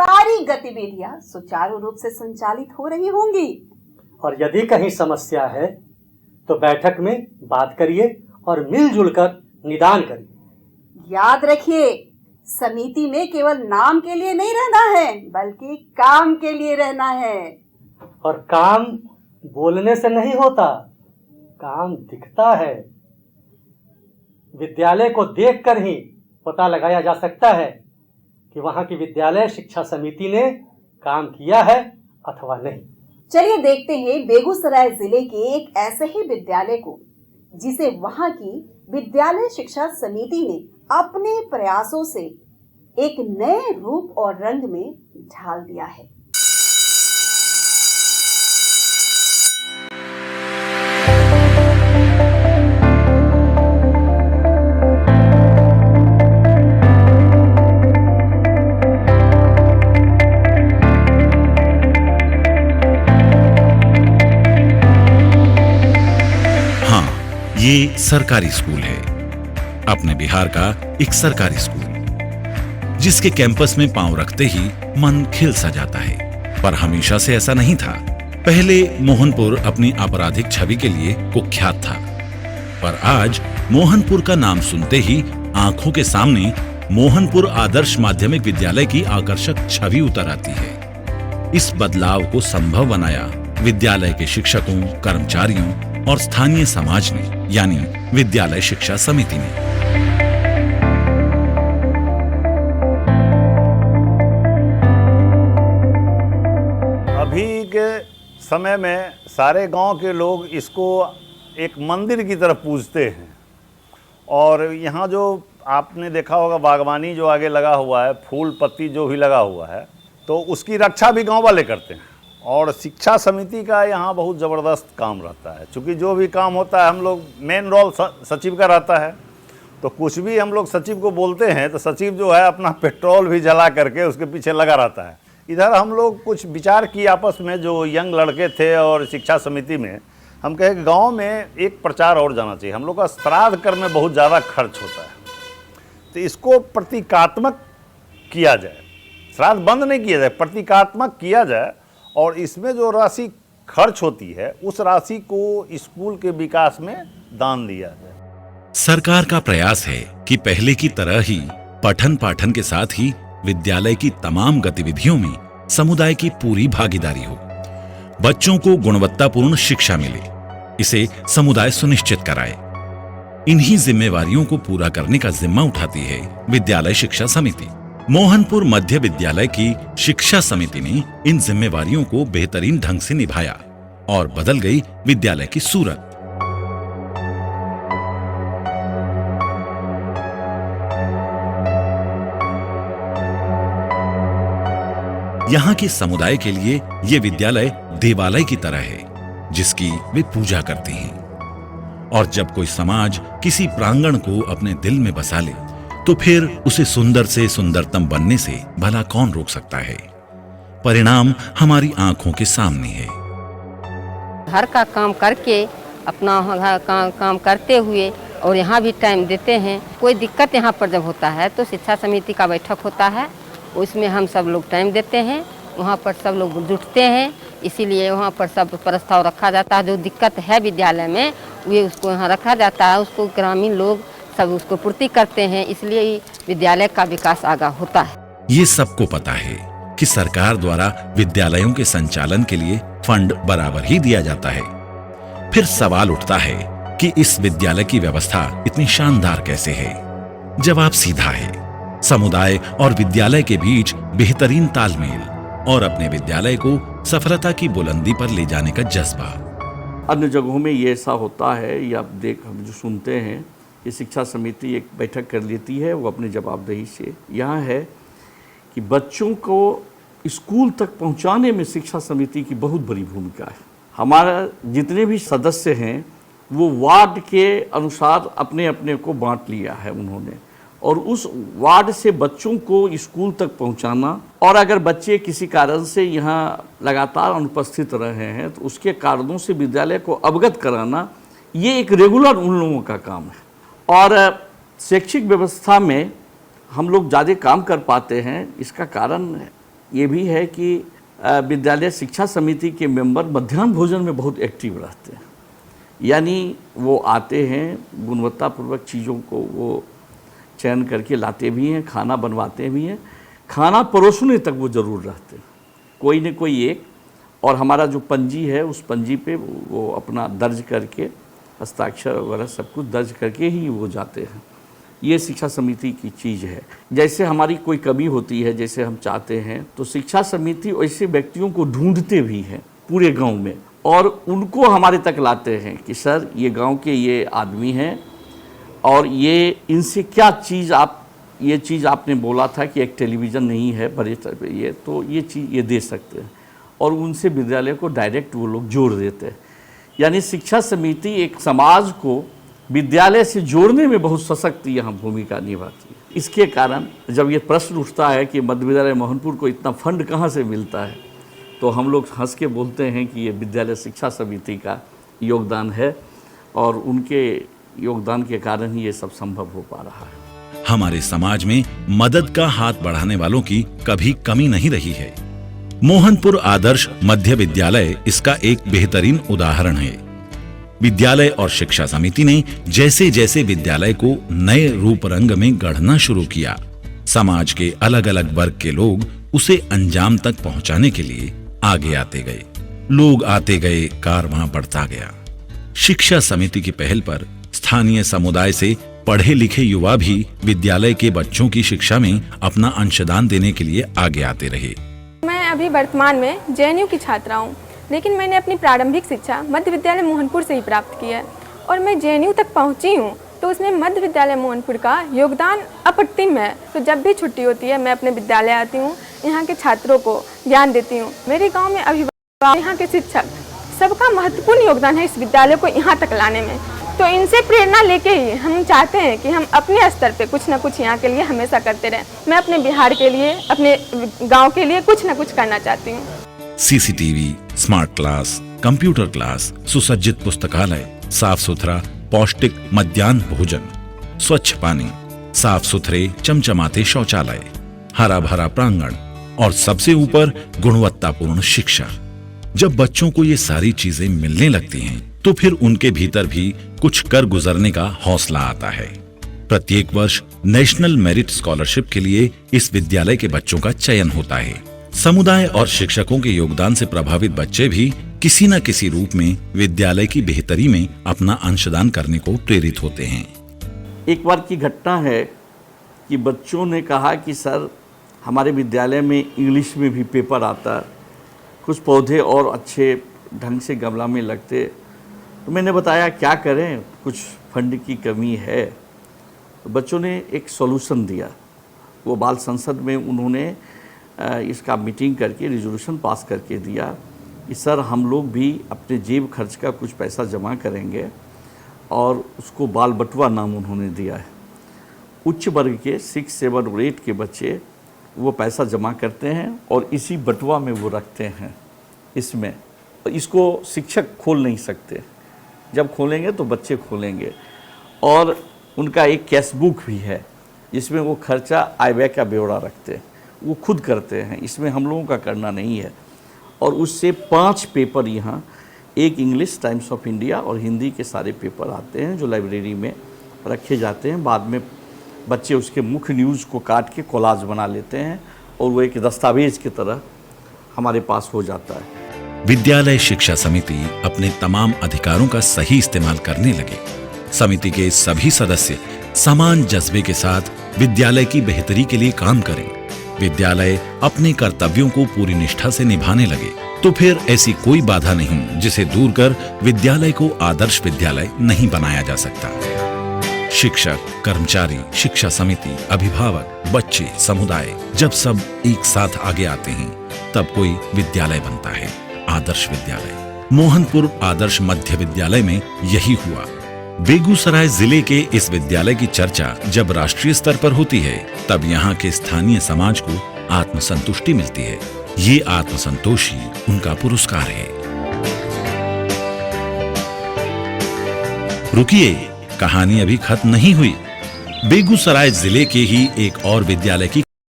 सारी गतिविधियां सुचारू रूप से संचालित हो रही होंगी। और यदि कहीं समस्या है तो बैठक में बात करिए और मिलजुल कर निदान करिए। याद रखिए, समिति में केवल नाम के लिए नहीं रहना है, बल्कि काम के लिए रहना है। और काम बोलने से नहीं होता, काम दिखता है। विद्यालय को देखकर ही पता लगाया जा सकता है कि वहां की विद्यालय शिक्षा समिति ने काम किया है अथवा नहीं। चलिए देखते हैं बेगूसराय जिले के एक ऐसे ही विद्यालय को जिसे वहां की विद्यालय शिक्षा समिति ने अपने प्रयासों से एक नए रूप और रंग में ढाल दिया है। हाँ, ये सरकारी स्कूल है, अपने बिहार का एक सरकारी स्कूल जिसके कैंपस में पांव रखते ही मन खिल सा जाता है। पर हमेशा से ऐसा नहीं था। पहले मोहनपुर अपनी आपराधिक छवि के लिए कुख्यात था, पर आज मोहनपुर का नाम सुनते ही आंखों के सामने मोहनपुर आदर्श माध्यमिक विद्यालय की आकर्षक छवि उतर आती है। इस बदलाव को संभव बनाया विद्यालय के शिक्षकों, कर्मचारियों और स्थानीय समाज ने, यानी विद्यालय शिक्षा समिति ने। अभी के समय में सारे गांव के लोग इसको एक मंदिर की तरफ पूजते हैं। और यहाँ जो आपने देखा होगा बागवानी जो आगे लगा हुआ है, फूल पत्ती जो भी लगा हुआ है, तो उसकी रक्षा भी गांव वाले करते हैं। और शिक्षा समिति का यहाँ बहुत ज़बरदस्त काम रहता है, क्योंकि जो भी काम होता है हम लोग मेन रोल सचिव का रहता है। तो कुछ भी हम लोग सचिव को बोलते हैं तो सचिव जो है अपना पेट्रोल भी जला करके उसके पीछे लगा रहता है। इधर हम लोग कुछ विचार किए आपस में, जो यंग लड़के थे और शिक्षा समिति में, हम कहे कि गांव में एक प्रचार और जाना चाहिए। हम लोग का श्राद्ध कर्म में बहुत ज़्यादा खर्च होता है, तो इसको प्रतीकात्मक किया जाए। श्राद्ध बंद नहीं किया जाए, प्रतीकात्मक किया जाए। और इसमें जो राशि खर्च होती है उस राशि को स्कूल के विकास में दान दिया जाए। सरकार का प्रयास है कि पहले की तरह ही पठन पाठन के साथ ही विद्यालय की तमाम गतिविधियों में समुदाय की पूरी भागीदारी हो, बच्चों को गुणवत्तापूर्ण शिक्षा मिले, इसे समुदाय सुनिश्चित कराए। इन्हीं जिम्मेवारियों को पूरा करने का जिम्मा उठाती है विद्यालय शिक्षा समिति। मोहनपुर मध्य विद्यालय की शिक्षा समिति ने इन जिम्मेवारियों को बेहतरीन ढंग से निभाया और बदल गई विद्यालय की सूरत। यहाँ के समुदाय के लिए ये विद्यालय देवालय की तरह है जिसकी वे पूजा करते हैं। और जब कोई समाज किसी प्रांगण को अपने दिल में बसा ले तो फिर उसे सुंदर से सुंदरतम बनने से भला कौन रोक सकता है। परिणाम हमारी आंखों के सामने है। घर का काम करके अपना काम करते हुए और यहाँ भी टाइम देते हैं। कोई दिक्कत यहाँ पर जब होता है तो शिक्षा समिति का बैठक होता है, उसमें हम सब लोग टाइम देते हैं, वहाँ पर सब लोग जुटते हैं। इसीलिए वहाँ पर सब प्रस्ताव रखा जाता है। जो दिक्कत है विद्यालय में वे उसको यहाँ रखा जाता है, उसको ग्रामीण लोग सब उसको पूर्ति करते हैं। इसलिए विद्यालय का विकास आगा होता है। ये सबको पता है कि सरकार द्वारा विद्यालयों के संचालन के लिए फंड बराबर ही दिया जाता है। फिर सवाल उठता है कि इस विद्यालय की व्यवस्था इतनी शानदार कैसे है। जवाब सीधा है, समुदाय और विद्यालय के बीच बेहतरीन तालमेल और अपने विद्यालय को सफलता की बुलंदी पर ले जाने का जज्बा। अन्य जगहों में ये ऐसा होता है, या हम जो सुनते हैं कि शिक्षा समिति एक बैठक कर लेती है, वो अपनी जवाबदेही से। यहाँ है कि बच्चों को स्कूल तक पहुँचाने में शिक्षा समिति की बहुत बड़ी भूमिका है। हमारा जितने भी सदस्य हैं वो वार्ड के अनुसार अपने अपने को बांट लिया है उन्होंने, और उस वार्ड से बच्चों को स्कूल तक पहुंचाना, और अगर बच्चे किसी कारण से यहाँ लगातार अनुपस्थित रहे हैं तो उसके कारणों से विद्यालय को अवगत कराना, ये एक रेगुलर उन लोगों का काम है। और शैक्षिक व्यवस्था में हम लोग ज़्यादा काम कर पाते हैं, इसका कारण ये भी है कि विद्यालय शिक्षा समिति के मेंबर मध्याह्न भोजन में बहुत एक्टिव रहते हैं। यानी वो आते हैं, गुणवत्तापूर्वक चीज़ों को वो चयन करके लाते भी हैं, खाना बनवाते भी हैं, खाना परोसने तक वो ज़रूर रहते हैं, कोई न कोई एक। और हमारा जो पंजी है उस पंजी पे वो अपना दर्ज करके हस्ताक्षर वगैरह सब कुछ दर्ज करके ही वो जाते हैं। ये शिक्षा समिति की चीज़ है। जैसे हमारी कोई कमी होती है, जैसे हम चाहते हैं, तो शिक्षा समिति ऐसे व्यक्तियों को ढूंढते भी हैं पूरे गांव में और उनको हमारे तक लाते हैं कि सर ये गांव के ये आदमी हैं और ये इनसे क्या चीज़ ये चीज़ आपने बोला था कि एक टेलीविज़न नहीं है बड़े ये, तो ये चीज़ ये दे सकते हैं। और उनसे विद्यालय को डायरेक्ट वो लोग जोड़ देते हैं। यानी शिक्षा समिति एक समाज को विद्यालय से जोड़ने में बहुत सशक्त यहाँ भूमिका निभाती है। इसके कारण जब ये प्रश्न उठता है कि मध्य विद्यालय मोहनपुर को इतना फंड कहाँ से मिलता है, तो हम लोग हंस के बोलते हैं कि ये विद्यालय शिक्षा समिति का योगदान है और उनके योगदान के कारण ही ये सब संभव हो पा रहा है। हमारे समाज में मदद का हाथ बढ़ाने वालों की कभी कमी नहीं रही है। मोहनपुर आदर्श मध्य विद्यालय इसका एक बेहतरीन उदाहरण है। विद्यालय और शिक्षा समिति ने जैसे जैसे विद्यालय को नए रूप रंग में गढ़ना शुरू किया, समाज के अलग अलग वर्ग के लोग उसे अंजाम तक पहुंचाने के लिए आगे आते गए। लोग आते गए, कारवां बढ़ता गया। शिक्षा समिति की पहल पर स्थानीय समुदाय से पढ़े लिखे युवा भी विद्यालय के बच्चों की शिक्षा में अपना अंशदान देने के लिए आगे आते रहे। मैं अभी वर्तमान में जेएनयू की छात्रा हूँ, लेकिन मैंने अपनी प्रारंभिक शिक्षा मध्य विद्यालय मोहनपुर से ही प्राप्त की है और मैं जेएनयू तक पहुँची हूँ, तो उसमें मध्य विद्यालय मोहनपुर का योगदान अप्रतिम है। तो जब भी छुट्टी होती है मैं अपने विद्यालय आती हूँ, यहाँ के छात्रों को ज्ञान देती हूँ। मेरे गाँव में अभिभावक, यहाँ के शिक्षक, सबका महत्वपूर्ण योगदान है इस विद्यालय को यहाँ तक लाने में। तो इनसे प्रेरणा लेके ही हम चाहते हैं कि हम अपने स्तर पे कुछ ना कुछ यहाँ के लिए हमेशा करते रहें। मैं अपने बिहार के लिए, अपने गांव के लिए कुछ ना कुछ करना चाहती हूँ। CCTV, smart class, computer class, सुसज्जित पुस्तकालय, साफ सुथरा पौष्टिक मध्याह्न भोजन, स्वच्छ पानी, साफ सुथरे चमचमाते शौचालय, हरा भरा प्रांगण और सबसे ऊपर गुणवत्तापूर्ण शिक्षा। जब बच्चों को ये सारी चीजें मिलने लगती हैं, तो फिर उनके भीतर भी कुछ कर गुजरने का हौसला आता है। प्रत्येक वर्ष नेशनल मेरिट स्कॉलरशिप के लिए इस विद्यालय के बच्चों का चयन होता है। समुदाय और शिक्षकों के योगदान से प्रभावित बच्चे भी किसी न किसी रूप में विद्यालय की बेहतरी में अपना अंशदान करने को प्रेरित होते हैं। एक बार की घटना है कि बच्चों ने कहा कि सर हमारे विद्यालय में इंग्लिश में भी पेपर आता, कुछ पौधे और अच्छे ढंग से गमला में लगते। तो मैंने बताया क्या करें, कुछ फंड की कमी है। तो बच्चों ने एक सॉल्यूशन दिया। वो बाल संसद में उन्होंने इसका मीटिंग करके रिजोल्यूशन पास करके दिया कि सर हम लोग भी अपने जेब खर्च का कुछ पैसा जमा करेंगे, और उसको बाल बटुआ नाम उन्होंने दिया है। उच्च वर्ग के 6, 7 और 8 के बच्चे वो पैसा जमा करते हैं और इसी बटुआ में वो रखते हैं। इसको शिक्षक खोल नहीं सकते, जब खोलेंगे तो बच्चे खोलेंगे। और उनका एक कैश बुक भी है जिसमें वो खर्चा आय व्यय का ब्यौरा रखते हैं, वो खुद करते हैं, इसमें हम लोगों का करना नहीं है। और उससे 5 पेपर यहाँ, एक इंग्लिश, टाइम्स ऑफ इंडिया और हिंदी के सारे पेपर आते हैं जो लाइब्रेरी में रखे जाते हैं। बाद में बच्चे उसके मुख्य न्यूज़ को काट के कोलाज बना लेते हैं और वो एक दस्तावेज की तरह हमारे पास हो जाता है। विद्यालय शिक्षा समिति अपने तमाम अधिकारों का सही इस्तेमाल करने लगे। समिति के सभी सदस्य समान जज्बे के साथ विद्यालय की बेहतरी के लिए काम करें। विद्यालय अपने कर्तव्यों को पूरी निष्ठा से निभाने लगे, तो फिर ऐसी कोई बाधा नहीं जिसे दूर कर विद्यालय को आदर्श विद्यालय नहीं बनाया जा सकता। शिक्षक, कर्मचारी, शिक्षा समिति, अभिभावक, बच्चे, समुदाय जब सब एक साथ आगे आते हैं, तब कोई विद्यालय बनता है, आदर्श विद्यालय। मोहनपुर आदर्श मध्य विद्यालय में यही हुआ। बेगूसराय जिले के इस विद्यालय की चर्चा जब राष्ट्रीय स्तर पर होती है, तब यहाँ के स्थानीय समाज को आत्मसंतुष्टि मिलती है। ये आत्मसंतोष ही उनका पुरस्कार है। रुकिए, कहानी अभी खत्म नहीं हुई। बेगूसराय जिले के ही एक और विद्यालय की